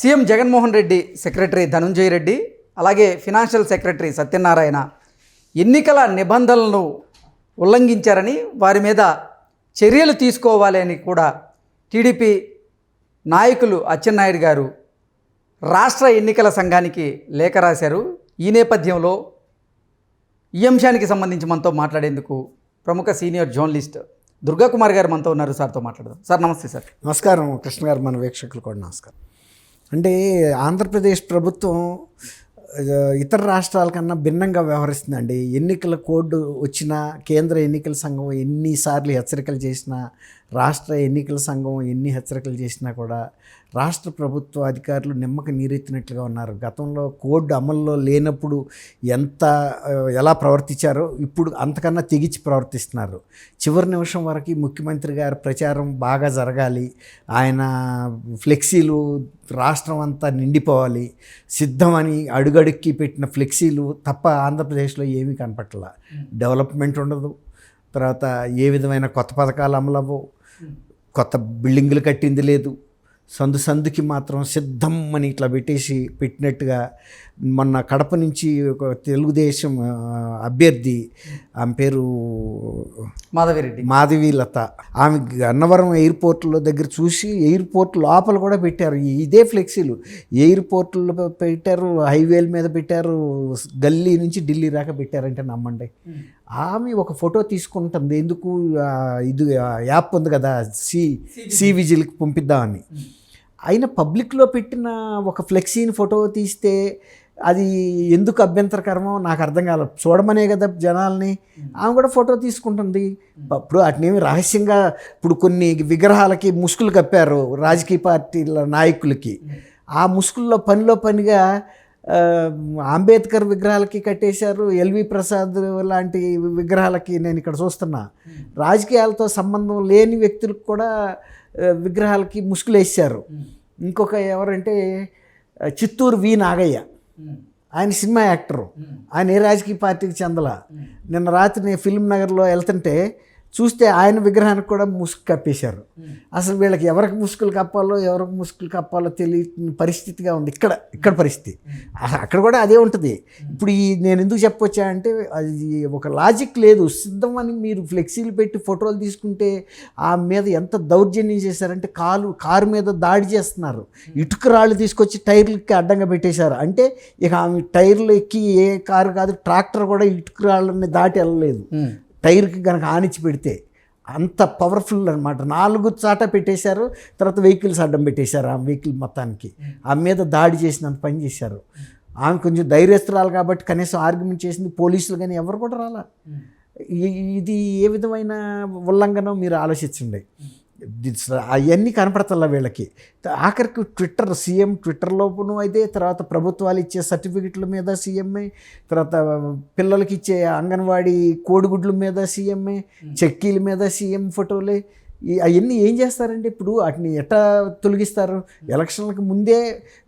CM Jaganmohan Reddy secretary Dhanunjaya Reddy అలాగే financial secretary Satyanarayana ఎన్నికల నిబంధనలను ఉల్లంఘించారని వారి మీద చర్యలు తీసుకోవాలి అని కూడా టీడీపీ నాయకులు అచ్చెన్నాయుడు గారు రాష్ట్ర ఎన్నికల సంఘానికి లేఖ రాశారు. ఈ నేపథ్యంలో ఈ అంశానికి సంబంధించి మనతో మాట్లాడేందుకు ప్రముఖ సీనియర్ జర్నలిస్ట్ దుర్గాకుమార్ గారు మనతో ఉన్నారు. సార్తో మాట్లాడదాం. సార్ నమస్తే. సార్ నమస్కారం కృష్ణ గారు, మన వీక్షకులు కూడా నమస్కారం. అంటే ఆంధ్రప్రదేశ్ ప్రభుత్వం ఇతర రాష్ట్రాల కన్నా భిన్నంగా వ్యవహరిస్తుందండి. ఎన్నికల కోడ్ వచ్చినా, కేంద్ర ఎన్నికల సంఘం ఎన్నిసార్లు హెచ్చరికలు చేసినా, రాష్ట్ర ఎన్నికల సంఘం ఎన్ని హెచ్చరికలు చేసినా కూడా రాష్ట్ర ప్రభుత్వ అధికారులు నిమ్మక నీరెత్తినట్లుగా ఉన్నారు. గతంలో కోడ్ అమల్లో లేనప్పుడు ఎలా ప్రవర్తించారో ఇప్పుడు అంతకన్నా తెగించి ప్రవర్తిస్తున్నారు. చివరి నిమిషం వరకు ముఖ్యమంత్రి గారి ప్రచారం బాగా జరగాలి, ఆయన ఫ్లెక్సీలు రాష్ట్రం అంతా నిండిపోవాలి, సిద్ధమని అడుగడుక్కి పెట్టిన ఫ్లెక్సీలు తప్ప ఆంధ్రప్రదేశ్లో ఏమీ కనపట్ల. డెవలప్మెంట్ ఉండదు, తర్వాత ఏ విధమైన కొత్త పథకాలు అమలవ్వవు, కొత్త బిల్డింగులు కట్టింది లేదు, సందుకి మాత్రం సిద్ధం అని ఇట్లా పెట్టినట్టుగా. మొన్న కడప నుంచి ఒక తెలుగుదేశం అభ్యర్థి, ఆమె పేరు మాధవీలత, ఆమె అన్నవరం ఎయిర్పోర్ట్లో దగ్గర చూసి ఎయిర్పోర్ట్ లోపల కూడా పెట్టారు ఇదే ఫ్లెక్సీలు. ఎయిర్పోర్ట్లో పెట్టారు, హైవేల మీద పెట్టారు, గల్లీ నుంచి ఢిల్లీ దాకా పెట్టారంటే నమ్మండి. ఆమె ఒక ఫోటో తీసుకుంటుంది, ఎందుకు ఇది యాప్ ఉంది కదా సి విజిల్కి పంపిద్దామని. అయినా పబ్లిక్లో పెట్టిన ఒక ఫ్లెక్సీని ఫోటో తీస్తే అది ఎందుకు అభ్యంతరకరమో నాకు అర్థం కాలేదు. చూడమనే కదా జనాల్ని. ఆమె కూడా ఫోటో తీసుకుంటుంది. ఇప్పుడు అట్నేమి రహస్యంగా ఇప్పుడు కొన్ని విగ్రహాలకి ముసుగులు కప్పారు రాజకీయ పార్టీల నాయకులకి. ఆ ముసుగుల్లో పనిగా అంబేద్కర్ విగ్రహాలకి కట్టేశారు, ఎల్వి ప్రసాద్ లాంటి విగ్రహాలకి. నేను ఇక్కడ చూస్తున్నా రాజకీయాలతో సంబంధం లేని వ్యక్తులకు కూడా విగ్రహాలకి ముసుగులు వేసారు. ఇంకొక ఎవరంటే చిత్తూరు వి నాగయ్య, ఆయన సినిమా యాక్టరు, ఆయన ఏ రాజకీయ పార్టీకి చెందల. నిన్న రాత్రి నేను ఫిల్మ్ నగర్లో వెళ్తుంటే చూస్తే ఆయన విగ్రహానికి కూడా ముసుగు కప్పేశారు. అసలు వీళ్ళకి ఎవరికి ముసుగులు కప్పాలో ఎవరికి ముసుగులు కప్పాలో తెలియని పరిస్థితిగా ఉంది ఇక్కడ పరిస్థితి. అక్కడ కూడా అదే ఉంటుంది. ఇప్పుడు నేను ఎందుకు చెప్పొచ్చా అంటే అది ఒక లాజిక్ లేదు. సిద్ధం అని మీరు ఫ్లెక్సీలు పెట్టి ఫోటోలు తీసుకుంటే ఆ మీద ఎంత దౌర్జన్యం చేశారంటే కారు మీద దాడి చేస్తున్నారు. ఇటుక రాళ్ళు తీసుకొచ్చి టైర్లకి అడ్డంగా పెట్టేశారు. అంటే ఇక ఆమె టైర్లు ఎక్కి ఏ కారు కాదు, ట్రాక్టర్ కూడా ఇటుక రాళ్ళని దాటి వెళ్ళలేదు. టైర్కి కనుక ఆనిచ్చి పెడితే అంత పవర్ఫుల్ అనమాట. 4 చాట పెట్టేశారు, తర్వాత వెహికల్స్ అడ్డం పెట్టేశారు. ఆ వెహికల్ మొత్తానికి ఆమె మీద దాడి చేసినంత పని చేశారు. ఆమె కొంచెం ధైర్యస్తురాలు కాబట్టి కనీసం ఆర్గ్యుమెంట్ చేసింది. పోలీసులు కానీ ఎవరు కూడా రాలా. ఇది ఏ విధమైన ఉల్లంఘనం మీరు ఆలోచించండి. అవన్నీ కనపడతల్లా వీళ్ళకి. ఆఖరికి సీఎం ట్విట్టర్లోనూ అయితే, తర్వాత ప్రభుత్వాలు ఇచ్చే సర్టిఫికెట్ల మీద సీఎంఏ, తర్వాత పిల్లలకి ఇచ్చే అంగన్వాడీ కోడిగుడ్ల మీద సీఎంఏ, చెక్కీల మీద సీఎం ఫోటోలే. అవన్నీ ఏం చేస్తారంటే ఇప్పుడు వాటిని ఎట్లా తొలగిస్తారు? ఎలక్షన్లకు ముందే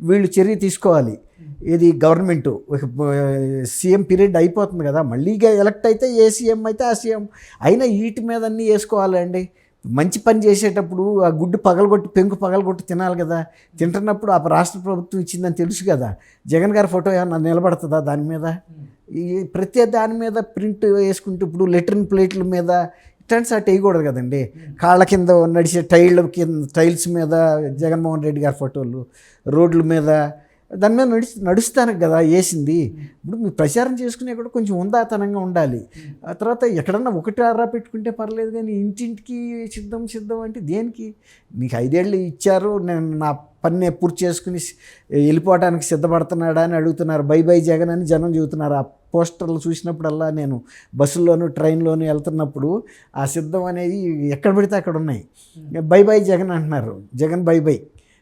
వీళ్ళు చర్య తీసుకోవాలి. ఇది గవర్నమెంట్ సీఎం పీరియడ్ అయిపోతుంది కదా, మళ్ళీ ఎలక్ట్ అయితే ఏ సీఎం అయితే ఆ సీఎం అయినా వీటి మీద అన్నీ వేసుకోవాలండి. మంచి పని చేసేటప్పుడు ఆ గుడ్డు పెంకు పగలగొట్టి తినాలి కదా. తింటున్నప్పుడు ఆ రాష్ట్ర ప్రభుత్వం ఇచ్చిందని తెలుసు కదా. జగన్ గారి ఫోటో ఏమన్నా నిలబడుతుందా దాని మీద? ఈ ప్రతి దాని మీద ప్రింట్ వేసుకుంటూ ఇప్పుడు లెట్రిన్ ప్లేట్ల మీద ఇట్లాంటి అటు వేయకూడదు కదండి. కాళ్ళ కింద నడిచే టైల్స్ మీద జగన్మోహన్ రెడ్డి గారి ఫోటోలు, రోడ్ల మీద దాని మీద నడుస్తానికి కదా వేసింది. ఇప్పుడు మీరు ప్రచారం చేసుకునే కూడా కొంచెం ఉందాతనంగా ఉండాలి. ఆ తర్వాత ఎక్కడన్నా ఒకటి ఆరా పెట్టుకుంటే పర్లేదు, కానీ ఇంటింటికి సిద్ధం అంటే దేనికి? మీకు 5 ఏళ్ళు ఇచ్చారు, నేను నా పని పూర్తి చేసుకుని వెళ్ళిపోవడానికి సిద్ధపడుతున్నాడా అని అడుగుతున్నారు. బై జగన్ అని జనం చెబుతున్నారు. ఆ పోస్టర్లు చూసినప్పుడల్లా నేను బస్సుల్లోనూ ట్రైన్లోనూ వెళ్తున్నప్పుడు ఆ సిద్ధం అనేది ఎక్కడ పెడితే అక్కడ ఉన్నాయి. బై జగన్ అంటున్నారు. జగన్ బై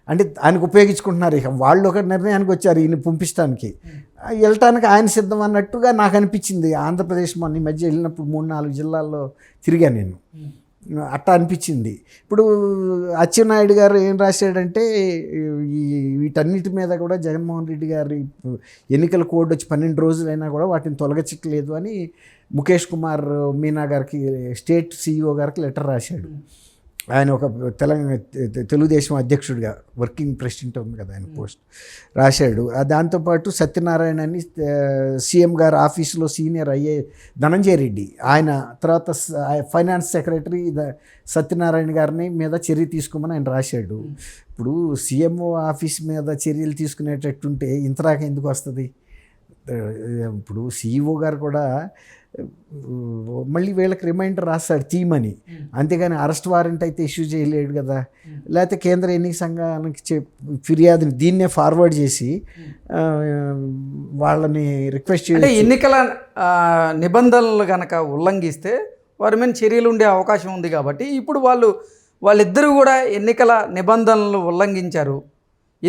అంటే ఆయనకు ఉపయోగించుకుంటున్నారు. ఇక వాళ్ళు ఒక నిర్ణయానికి వచ్చారు ఈయన పంపించడానికి, వెళ్ళటానికి ఆయన సిద్ధం అన్నట్టుగా నాకు అనిపించింది. ఆంధ్రప్రదేశ్ మొన్న ఈ మధ్య వెళ్ళినప్పుడు 3-4 జిల్లాల్లో తిరిగాను నేను. అట్టా అనిపించింది. ఇప్పుడు అచ్చెన్నాయుడు గారు ఏం రాశాడంటే వీటన్నిటి మీద కూడా జగన్మోహన్ రెడ్డి గారి ఎన్నికల కోడ్ వచ్చి 12 రోజులైనా కూడా వాటిని తొలగించట్లేదు అని ముఖేష్ కుమార్ మీనా గారికి, స్టేట్ CEO గారికి లెటర్ రాశాడు. ఆయన ఒక తెలంగాణ తెలుగుదేశం అధ్యక్షుడిగా వర్కింగ్ ప్రెసిడెంట్ ఉంది కదా ఆయన పోస్ట్ రాశాడు. దాంతోపాటు సత్యనారాయణ అని సీఎం గారు ఆఫీసులో సీనియర్ అయ్యే ధనంజయ రెడ్డి, ఆయన తర్వాత ఫైనాన్స్ సెక్రటరీ సత్యనారాయణ గారిని మీద చర్య తీసుకోమని ఆయన రాశాడు. ఇప్పుడు సీఎం ఆఫీస్ మీద చర్యలు తీసుకునేటట్టుంటే ఇంతరాక ఎందుకు వస్తుంది? ఇప్పుడు సీఈఓ గారు కూడా మళ్ళీ వీళ్ళకి రిమైండర్ రాస్తాడు తీయమని, అంతేగాని అరెస్ట్ వారెంట్ అయితే ఇష్యూ చేయలేడు కదా. లేకపోతే కేంద్ర ఎన్నిక సంఘానికి ఫిర్యాదుని దీన్నే ఫార్వర్డ్ చేసి వాళ్ళని రిక్వెస్ట్ అంటే ఎన్నికల నిబంధనలు కనుక ఉల్లంఘిస్తే వారి మీద చర్యలు ఉండే అవకాశం ఉంది. కాబట్టి ఇప్పుడు వాళ్ళిద్దరూ కూడా ఎన్నికల నిబంధనలు ఉల్లంఘించారు.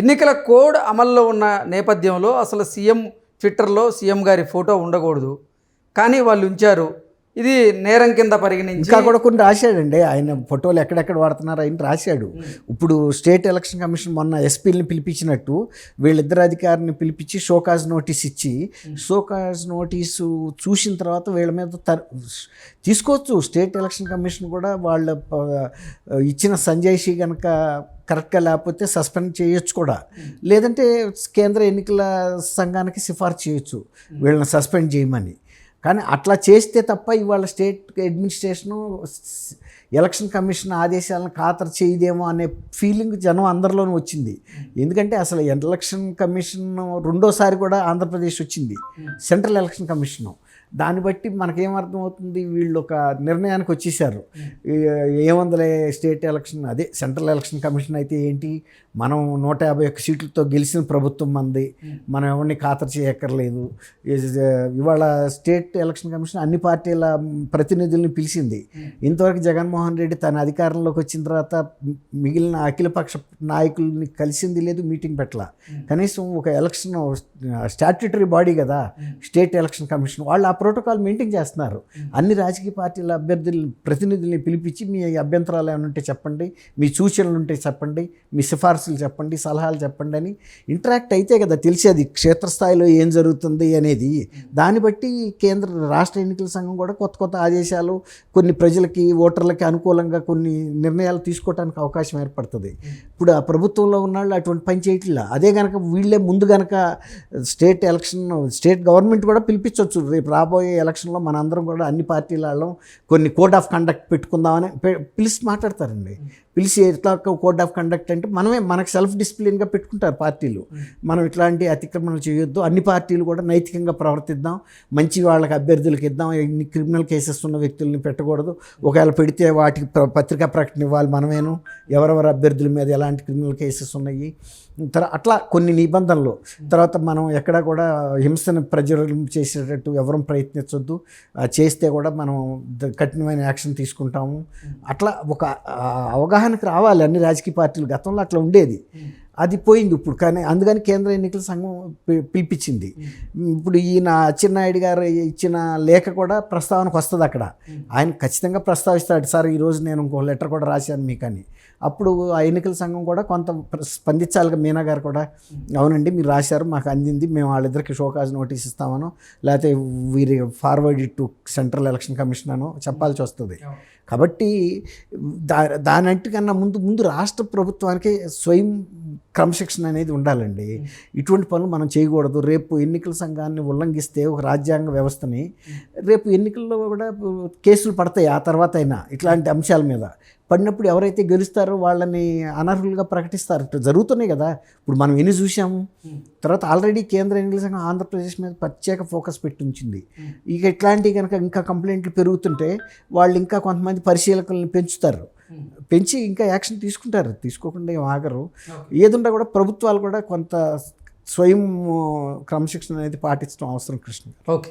ఎన్నికల కోడ్ అమల్లో ఉన్న నేపథ్యంలో అసలు ట్విట్టర్లో సీఎం గారి ఫోటో ఉండకూడదు, కానీ వాళ్ళు ఉంచారు. ఇది నేరం కింద పరిగణించి ఇంకా కూడా కొన్ని రాశాడండి. ఆయన ఫోటోలు ఎక్కడెక్కడ వాడుతున్నారు ఆయన రాశాడు. ఇప్పుడు స్టేట్ ఎలక్షన్ కమిషన్ మొన్న ఎస్పీలని పిలిపించినట్టు వీళ్ళిద్దరు అధికారిని పిలిపించి షోకాజ్ నోటీస్ ఇచ్చి, షోకాజ్ నోటీసు చూసిన తర్వాత వీళ్ళ మీద తీసుకోవచ్చు. స్టేట్ ఎలక్షన్ కమిషన్ కూడా వాళ్ళ ఇచ్చిన సంజయ్షి కనుక కరెక్ట్గా లేకపోతే సస్పెండ్ చేయొచ్చు కూడా, లేదంటే కేంద్ర ఎన్నికల సంఘానికి సిఫార్సు చేయొచ్చు వీళ్ళని సస్పెండ్ చేయమని. కానీ అట్లా చేస్తే తప్ప ఇవాళ స్టేట్ అడ్మినిస్ట్రేషను ఎలక్షన్ కమిషన్ ఆదేశాలను ఖాతరు చేయదేమో అనే ఫీలింగ్ జనం అందరిలోనూ వచ్చింది. ఎందుకంటే అసలు ఎలక్షన్ కమిషన్ రెండోసారి కూడా ఆంధ్రప్రదేశ్ వచ్చింది, సెంట్రల్ ఎలక్షన్ కమిషను. దాన్ని బట్టి మనకేమర్థమవుతుంది, వీళ్ళు ఒక నిర్ణయానికి వచ్చేసారు. ఏముందలే స్టేట్ ఎలక్షన్, అదే సెంట్రల్ ఎలక్షన్ కమిషన్ అయితే ఏంటి, మనం 151 సీట్లతో గెలిచిన ప్రభుత్వం మంది, మనం ఎవరిని ఖాతరు చేయక్కర్లేదు. ఇవాళ స్టేట్ ఎలక్షన్ కమిషన్ అన్ని పార్టీల ప్రతినిధుల్ని పిలిచింది. ఇంతవరకు జగన్మోహన్ రెడ్డి తన అధికారంలోకి వచ్చిన తర్వాత మిగిలిన అఖిలపక్ష నాయకుల్ని కలిసింది లేదు, మీటింగ్ పెట్టాల. కనీసం ఒక ఎలక్షన్ స్టాట్యూటరీ బాడీ కదా స్టేట్ ఎలక్షన్ కమిషన్, వాళ్ళు ఆ ప్రోటోకాల్ మెయింటైన్ చేస్తున్నారు. అన్ని రాజకీయ పార్టీల ప్రతినిధుల్ని పిలిపించి మీ అభ్యంతరాలు ఏమైనా ఉంటే చెప్పండి, మీ సూచనలు ఉంటే చెప్పండి, మీ సిఫార్సులు చెప్పండి, సలహాలు చెప్పండి అని ఇంటరాక్ట్ అయితే కదా తెలిసేది క్షేత్రస్థాయిలో ఏం జరుగుతుంది అనేది. దాన్ని బట్టి రాష్ట్ర ఎన్నికల సంఘం కూడా కొత్త ఆదేశాలు, కొన్ని ప్రజలకి ఓటర్లకి అనుకూలంగా కొన్ని నిర్ణయాలు తీసుకోవడానికి అవకాశం ఏర్పడుతుంది. ఇప్పుడు ఆ ప్రభుత్వంలో ఉన్నాళ్ళు అటువంటి పని చేయట్లా. అదే కనుక వీళ్ళే ముందు కనుక స్టేట్ గవర్నమెంట్ కూడా పిలిపించవచ్చు. రేపు రాబోయే ఎలక్షన్లో మనందరం కూడా అన్ని పార్టీల వాళ్ళం కొన్ని కోడ్ ఆఫ్ కండక్ట్ పెట్టుకుందామని పిలిచి మాట్లాడతారండి. పిలిచి ఎట్లా కోడ్ ఆఫ్ కండక్ట్ అంటే మనకు సెల్ఫ్ డిసిప్లిన్గా పెట్టుకుంటారు పార్టీలు. మనం ఇట్లాంటి అతిక్రమణలు చేయొద్దు, అన్ని పార్టీలు కూడా నైతికంగా ప్రవర్తిద్దాం, మంచి వాళ్ళకి అభ్యర్థులకు ఇద్దాం, ఇన్ని క్రిమినల్ కేసెస్ ఉన్న వ్యక్తుల్ని పెట్టకూడదు, ఒకవేళ పెడితే వాటికి పత్రికా ప్రకటన ఇవ్వాలి మనమేను, ఎవరెవరు అభ్యర్థుల మీద ఎలాంటి క్రిమినల్ కేసెస్ ఉన్నాయి, అట్లా కొన్ని నిబంధనలు. తర్వాత మనం ఎక్కడా కూడా హింసను ప్రజ్వరం చేసేటట్టు ఎవరూ ప్రయత్నించొద్దు, చేస్తే కూడా మనం కఠినమైన యాక్షన్ తీసుకుంటాము. అట్లా ఒక అవగాహనకు రావాలి అన్ని రాజకీయ పార్టీలు. గతంలో అట్లా ఉండేది, అది పోయింది ఇప్పుడు. కానీ అందుకని కేంద్ర ఎన్నికల సంఘం పిలిపించింది. ఇప్పుడు ఈయన అచ్చెన్నాయుడు గారు ఇచ్చిన లేఖ కూడా ప్రస్తావనకు వస్తుంది అక్కడ. ఆయన ఖచ్చితంగా ప్రస్తావిస్తాడు, సార్ ఈరోజు నేను ఇంకో లెటర్ కూడా రాశాను మీకు అని. అప్పుడు ఆ ఎన్నికల సంఘం కూడా కొంత స్పందించాలిగా. మీనా గారు కూడా అవునండి మీరు రాశారు, మాకు అందింది, మేము వాళ్ళిద్దరికి షోకాజ్ నోటీస్ ఇస్తామనో లేకపోతే వీరి forward it to central election commission అనో చెప్పాల్సి వస్తుంది. కాబట్టి దానంటికన్నా ముందు రాష్ట్ర ప్రభుత్వానికి స్వయం క్రమశిక్షణ అనేది ఉండాలండి. ఇటువంటి పనులు మనం చేయకూడదు. రేపు ఎన్నికల సంఘాన్ని ఉల్లంఘిస్తే ఒక రాజ్యాంగ వ్యవస్థని, రేపు ఎన్నికల్లో కూడా కేసులు పడతాయి. ఆ తర్వాత అయినా ఇట్లాంటి అంశాల మీద పడినప్పుడు ఎవరైతే గెలుస్తారో వాళ్ళని అనర్హులుగా ప్రకటిస్తారు. ఇట్లా జరుగుతున్నాయి కదా ఇప్పుడు మనం ఎన్ని చూసాము. తర్వాత ఆల్రెడీ కేంద్ర ఎన్నికల సంఘం ఆంధ్రప్రదేశ్ మీద ప్రత్యేక ఫోకస్ పెట్టి ఉంచింది. ఇక ఇట్లాంటివి కనుక ఇంకా కంప్లైంట్లు పెరుగుతుంటే వాళ్ళు ఇంకా కొంతమంది పరిశీలకులను పెంచి ఇంకా యాక్షన్ తీసుకుంటారు. తీసుకోకుండా ఏం ఆగరు. ఏదుండా కూడా ప్రభుత్వాలు కూడా కొంత స్వయం క్రమశిక్షణ అనేది పాటించడం అవసరం కృష్ణ. ఓకే.